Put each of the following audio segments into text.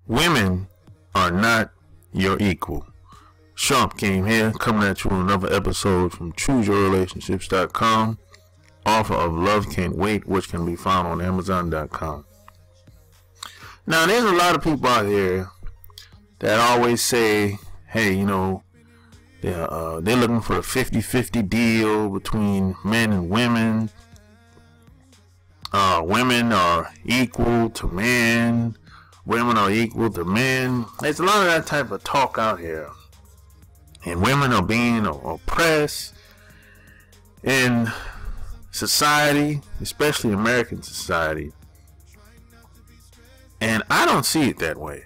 Women are not your equal. Sharp came here, coming at you on another episode from ChooseYourRelationships.com, author of Love Can't Wait, which can be found on Amazon.com. Now, there's a lot of people out here that always say, hey, you know, they're looking for a 50-50 deal between men and women. Women are equal to men. Women are equal to men. There's a lot of that type of talk out here. And women are being oppressed in society, especially American society. And I don't see it that way.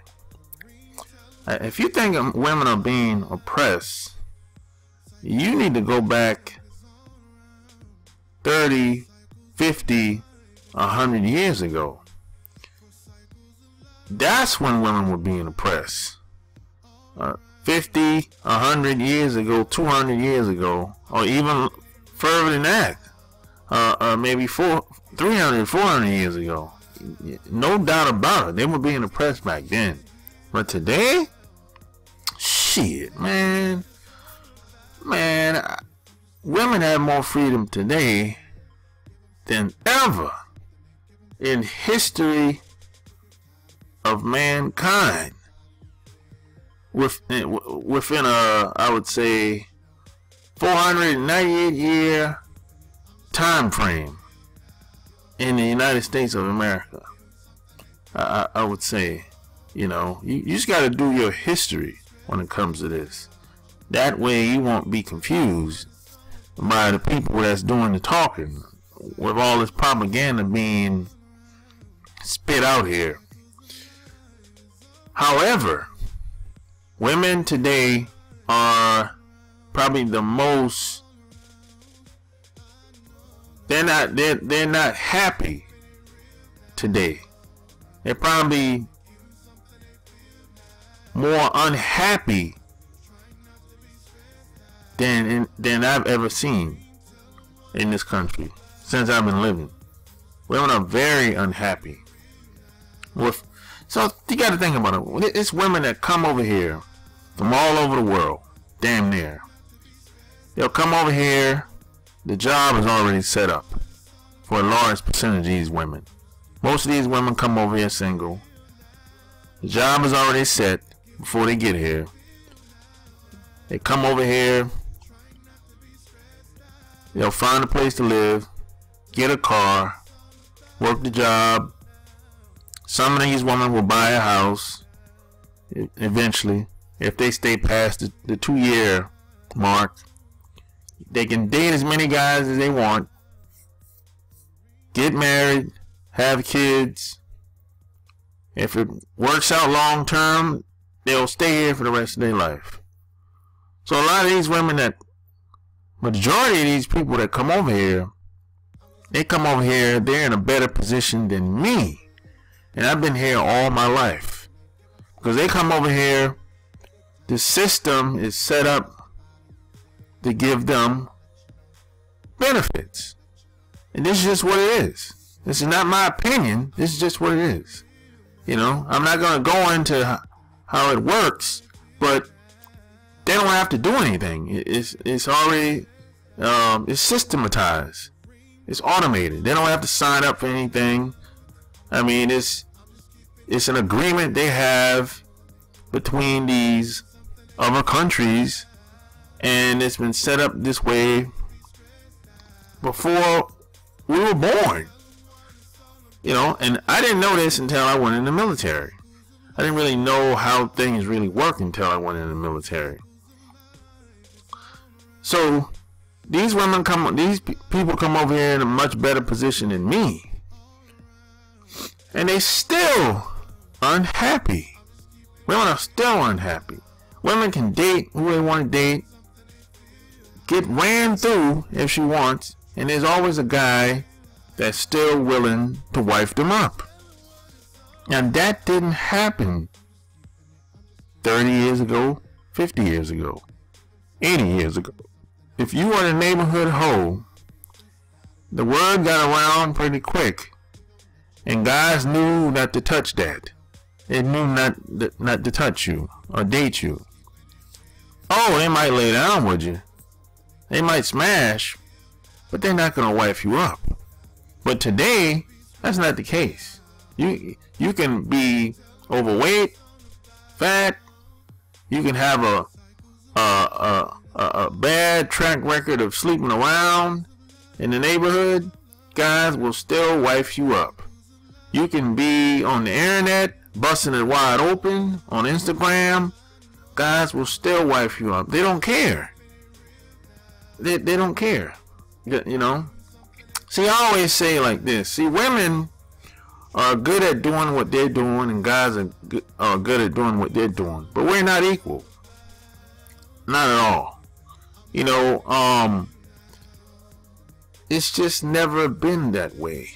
If you think women are being oppressed, you need to go back 30, 50, 100 years ago. That's when women were being oppressed. 50, 100 years ago, 200 years ago, or even further than that. Maybe 300, 400 years ago. No doubt about it. They were being oppressed back then. But today, shit, man, women have more freedom today than ever in history of mankind. Within I would say 498 year time frame in the United States of America. I would say, you know, you just got to do your history when it comes to this. That way you won't be confused by the people that's doing the talking with all this propaganda being spit out here. However, women today are probably the most, they're not happy today. They're probably more unhappy than I've ever seen in this country since I've been living. Women are very unhappy. So you got to think about it. It's women that come over here from all over the world, damn near. They'll come over here. The job is already set up for a large percentage of these women. Most of these women come over here single. The job is already set before they get here. They come over here. They'll find a place to live, get a car, work the job. Some of these women will buy a house eventually. If they stay past the 2-year mark, they can date as many guys as they want, get married, have kids. If it works out long term, they'll stay here for the rest of their life. So a lot of these women, majority of these people that come over here, they come over here, they're in a better position than me. And I've been here all my life. Because they come over here, the system is set up to give them benefits. And this is just what it is. This is not my opinion. This is just what it is. You know, I'm not going to go into how it works, but they don't have to do anything. It's already it's systematized. It's automated. They don't have to sign up for anything. I mean, it's an agreement they have between these other countries, and it's been set up this way before we were born. You know, and I didn't know this until I went in the military. I didn't really know how things really work until I went in the military. So these people come over here in a much better position than me. And they still unhappy. Women are still unhappy. Women can date who they want to date, get ran through if she wants, and there's always a guy that's still willing to wife them up. And that didn't happen 30 years ago, 50 years ago, 80 years ago. If you were a neighborhood hoe, the word got around pretty quick. And guys knew not to touch that. They knew not to touch you or date you. Oh, they might lay down with you. They might smash, but they're not gonna wife you up. But today, that's not the case. You can be overweight, fat. You can have a bad track record of sleeping around in the neighborhood. Guys will still wife you up. You can be on the internet, busting it wide open on Instagram. Guys will still wife you up. They don't care. They don't care. You know. See, I always say like this. See, women are good at doing what they're doing, and guys are good at doing what they're doing. But we're not equal. Not at all. You know, it's just never been that way.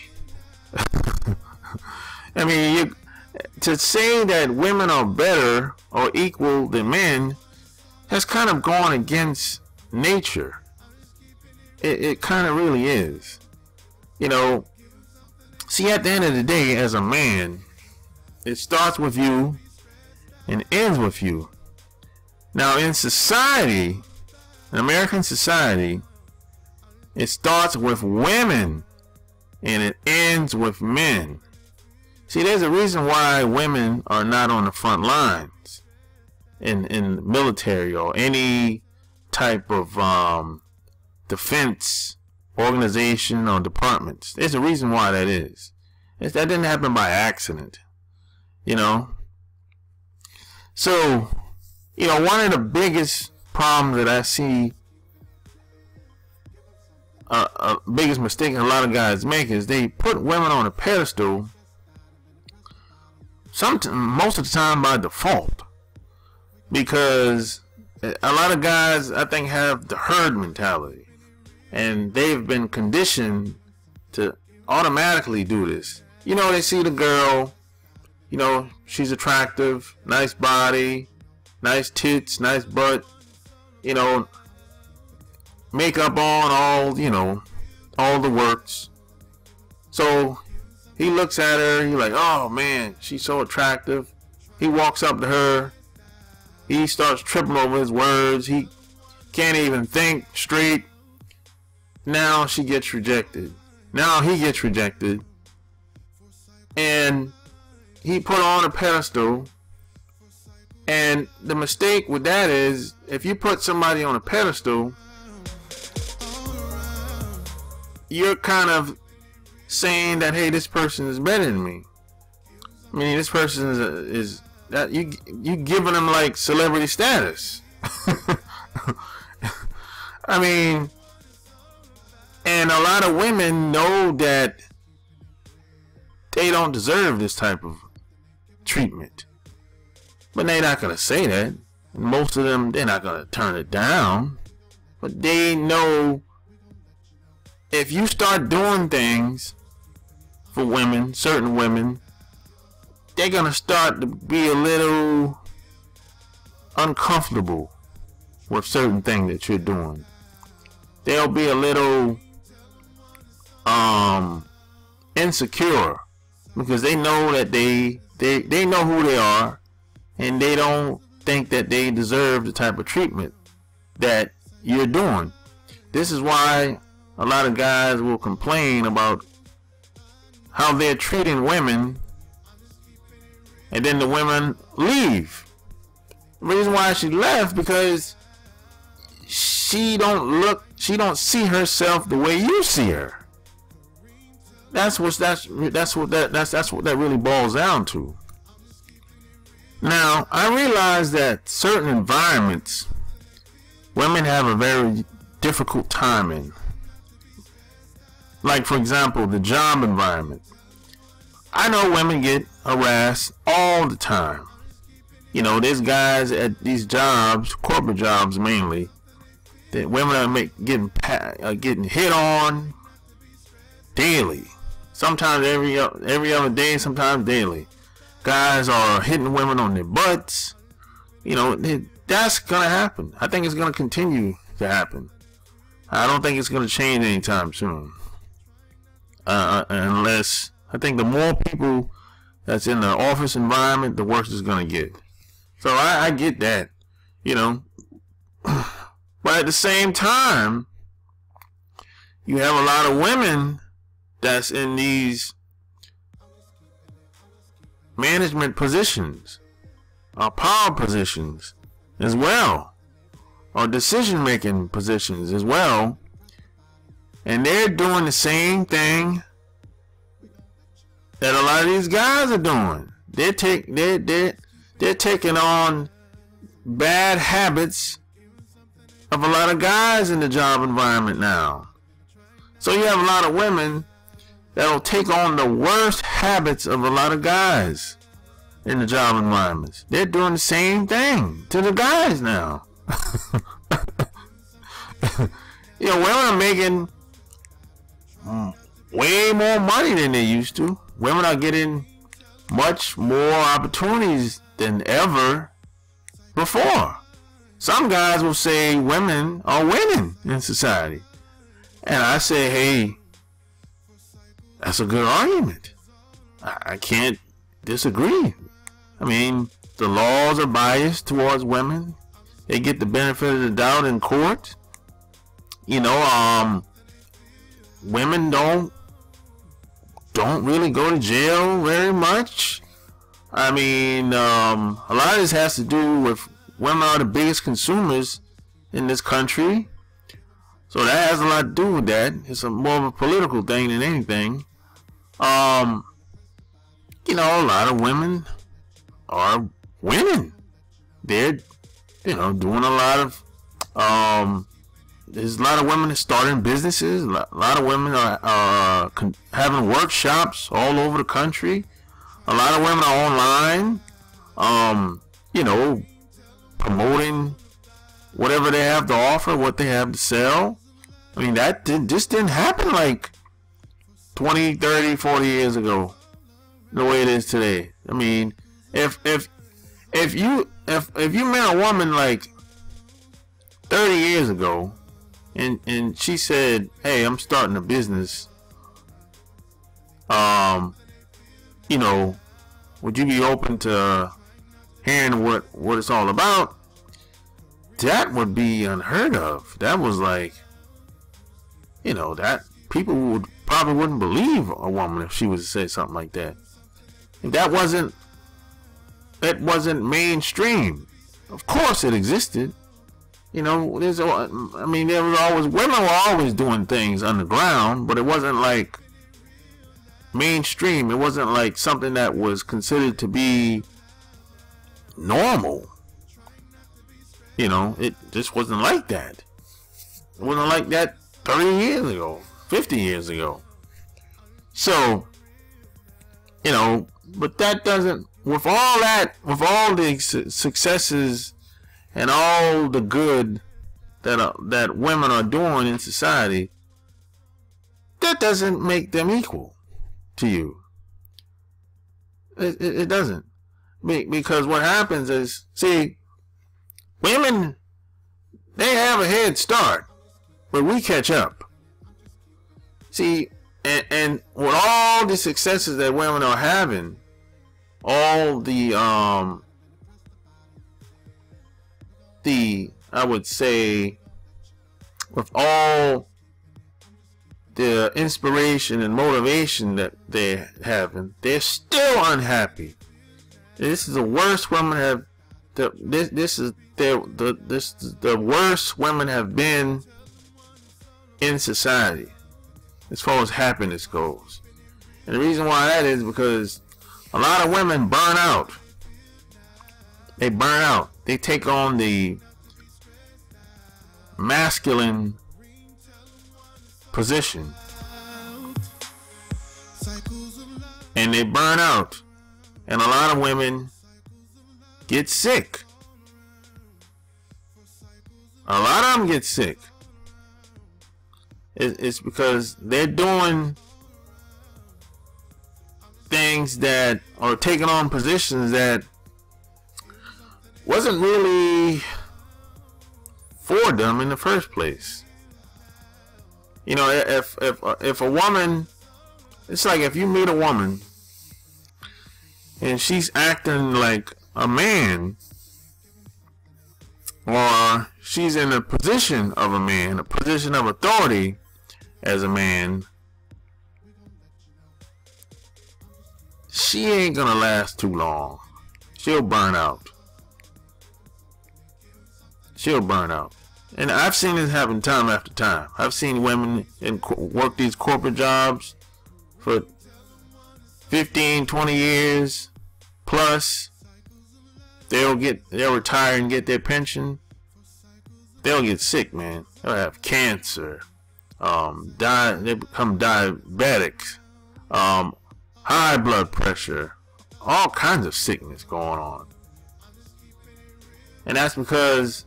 I mean, to say that women are better or equal than men has kind of gone against nature. It kind of really is. You know, see, at the end of the day, as a man, it starts with you and ends with you. Now, in society, in American society, it starts with women and it ends with men. See, there's a reason why women are not on the front lines in military or any type of defense organization or departments. There's a reason why that is. That didn't happen by accident, you know. So, you know, one of the biggest problems that I see, biggest mistake a lot of guys make is they put women on a pedestal. Most of the time by default, because a lot of guys, I think, have the herd mentality, and they've been conditioned to automatically do this. You know, they see the girl, you know, she's attractive, nice body, nice tits, nice butt, you know, makeup on, all, you know, all the works. So he looks at her, he's like, oh man, she's so attractive. He walks up to her, he starts tripping over his words, he can't even think straight. Now she gets rejected. Now he gets rejected. And he put her on a pedestal. And the mistake with that is, if you put somebody on a pedestal, you're kind of saying that, hey, this person is better than me. I mean, this person is that you giving them like celebrity status. I mean, and a lot of women know that they don't deserve this type of treatment, but they're not gonna say that. And most of them, they're not gonna turn it down, but they know if you start doing things for women, certain women, they're gonna start to be a little uncomfortable with certain things that you're doing. They'll be a little insecure, because they know that they know who they are, and they don't think that they deserve the type of treatment that you're doing. This is why a lot of guys will complain about how they're treating women, and then the women leave. The reason why she left, because she don't see herself the way you see her. That's what that really boils down to. Now, I realize that certain environments women have a very difficult time in. Like, for example, the job environment. I know women get harassed all the time. You know, there's guys at these jobs, corporate jobs mainly, that women are getting hit on daily. Sometimes every other day, sometimes daily. Guys are hitting women on their butts. You know, that's gonna happen. I think it's gonna continue to happen. I don't think it's gonna change anytime soon. Unless, I think the more people that's in the office environment, the worse it's gonna get. So I get that, you know. But at the same time, you have a lot of women that's in these management positions, or power positions as well, or decision-making positions as well, and they're doing the same thing that a lot of these guys are doing. They're taking on bad habits of a lot of guys in the job environment now. So you have a lot of women that'll take on the worst habits of a lot of guys in the job environments. They're doing the same thing to the guys now. You know, women are making way more money than they used to. Women are getting much more opportunities than ever before. Some guys will say women are winning in society. And I say, hey, that's a good argument. I can't disagree. I mean, the laws are biased towards women. They get the benefit of the doubt in court. You know, women don't really go to jail very much. I mean, a lot of this has to do with women are the biggest consumers in this country. So that has a lot to do with that. It's more of a political thing than anything. You know, a lot of women are winning. They're, you know, doing a lot of, there's a lot of women starting businesses. A lot of women are having workshops all over the country. A lot of women are online, you know, promoting whatever they have to offer, what they have to sell. I mean, that just didn't happen like 20, 30, 40 years ago, the way it is today. I mean, if you met a woman like 30 years ago and she said, hey, I'm starting a business, you know, would you be open to hearing what it's all about? That would be unheard of. That was like, you know, that people probably wouldn't believe a woman if she was to say something like that. And that wasn't mainstream. Of course it existed. You know, there was always, women were always doing things underground, but it wasn't like mainstream. It wasn't like something that was considered to be normal. You know, it just wasn't like that. It wasn't like that 30 years ago, 50 years ago. So, you know, but that doesn't, with all the successes and all the good that women are doing in society, that doesn't make them equal to you. It doesn't. Because what happens is, see, women, they have a head start, but we catch up. See, and with all the successes that women are having, all the I would say, with all the inspiration and motivation that they're having, they're still unhappy. This is the worst women have. This is the worst women have been in society as far as happiness goes. And the reason why that is because a lot of women burn out. They burn out. They take on the masculine position and they burn out. And a lot of women get sick. A lot of them get sick. It's because they're doing things that are taking on positions that wasn't really for them in the first place. You know, if a woman, it's like if you meet a woman and she's acting like a man, or she's in a position of a man, a position of authority as a man, she ain't gonna last too long. She'll burn out. She'll burn out. And I've seen this happen time after time. I've seen women work these corporate jobs for 15, 20 years plus. They'll retire and get their pension. They'll get sick, man. They'll have cancer. They become diabetics. High blood pressure. All kinds of sickness going on. And that's because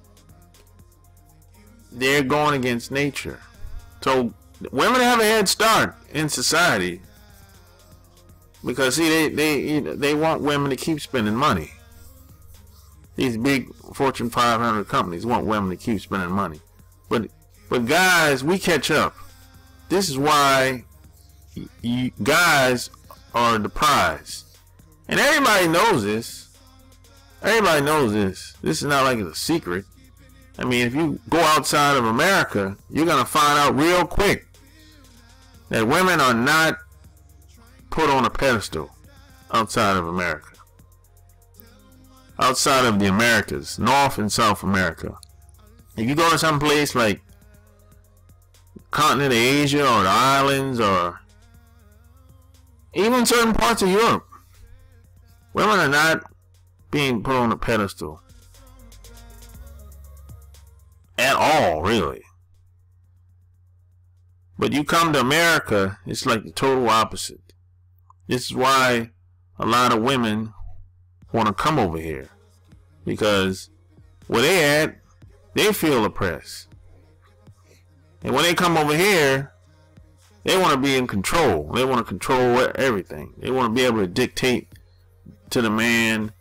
they're going against nature. So women have a head start in society because see they want women to keep spending money. These big Fortune 500 companies want women to keep spending money. But guys, we catch up. This is why guys are the prize. And everybody knows this. Everybody knows this. This is not like it's a secret. I mean, if you go outside of America, you're going to find out real quick that women are not put on a pedestal outside of America. Outside of the Americas, North and South America. If you go to some place like continent of Asia or the islands or even certain parts of Europe, women are not being put on a pedestal at all, really. But you come to America, it's like the total opposite. This is why a lot of women want to come over here, because where they at, they feel oppressed. And when they come over here, they want to be in control. They want to control everything. They want to be able to dictate to the man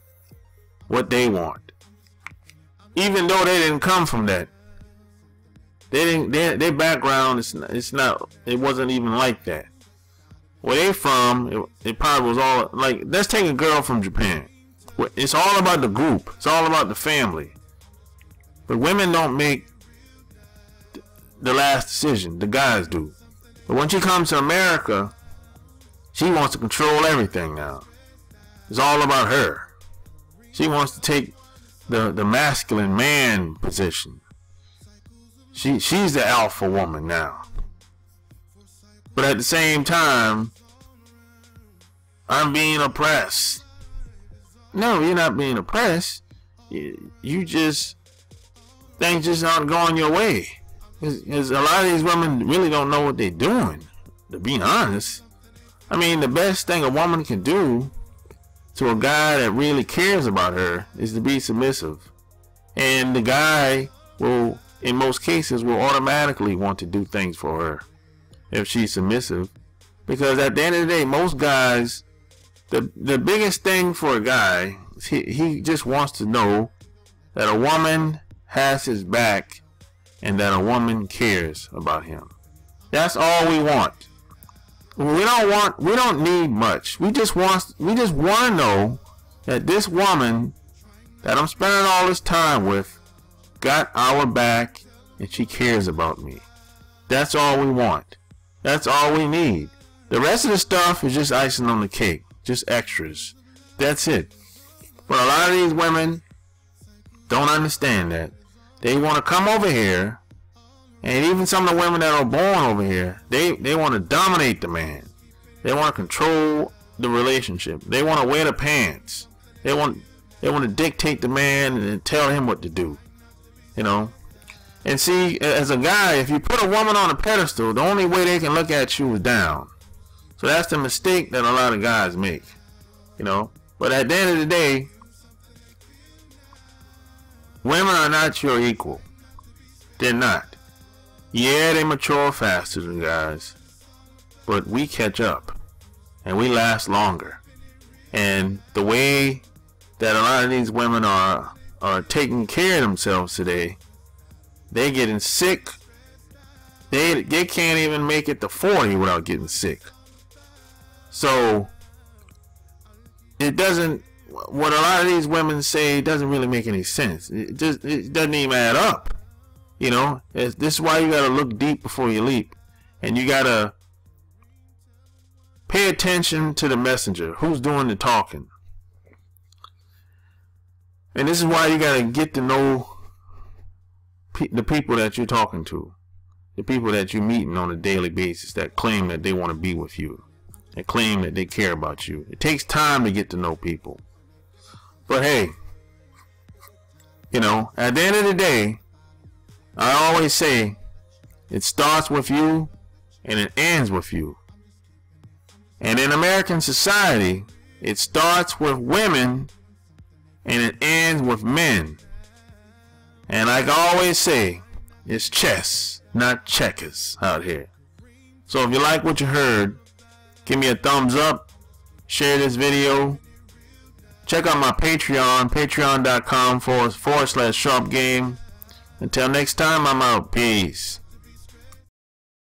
what they want, even though they didn't come from that. They didn't. Their background it wasn't even like that. Where they from, it probably was all like. Let's take a girl from Japan. It's all about the group. It's all about the family. But women don't make the last decision. The guys do. But when she comes to America, she wants to control everything now. It's all about her. She wants to take the masculine man position. She's the alpha woman now. But at the same time, I'm being oppressed. No, you're not being oppressed. You just, things just aren't going your way. Because a lot of these women really don't know what they're doing, to be honest. I mean, the best thing a woman can do to a guy that really cares about her is to be submissive. And the guy will, in most cases, will automatically want to do things for her if she's submissive. Because at the end of the day, most guys, the biggest thing for a guy, he just wants to know that a woman has his back and that a woman cares about him. That's all we want. We don't need much. We just want to know that this woman that I'm spending all this time with got our back and she cares about me. That's all we want. That's all we need. The rest of the stuff is just icing on the cake. Just extras. That's it. But a lot of these women don't understand that. They want to come over here, and even some of the women that are born over here, they want to dominate the man. They want to control the relationship. They want to wear the pants. They want to dictate the man and tell him what to do. You know? And see, as a guy, if you put a woman on a pedestal, the only way they can look at you is down. So that's the mistake that a lot of guys make. You know? But at the end of the day, women are not your equal. They're not. Yeah, they mature faster than guys. But we catch up. And we last longer. And the way that a lot of these women are taking care of themselves today, they're getting sick. They can't even make it to 40 without getting sick. So it doesn't, what a lot of these women say doesn't really make any sense. It doesn't even add up. You know, this is why you gotta look deep before you leap, and you gotta pay attention to the messenger, who's doing the talking. And this is why you gotta get to know the people that you're talking to, the people that you're meeting on a daily basis that claim that they want to be with you, that claim that they care about you. It takes time to get to know people. But hey, you know, at the end of the day, I always say it starts with you and it ends with you. And in American society, it starts with women and it ends with men. And like I always say, it's chess, not checkers out here. So if you like what you heard, give me a thumbs up, share this video, check out my Patreon, patreon.com/sharpgame. Until next time, I'm out. Peace.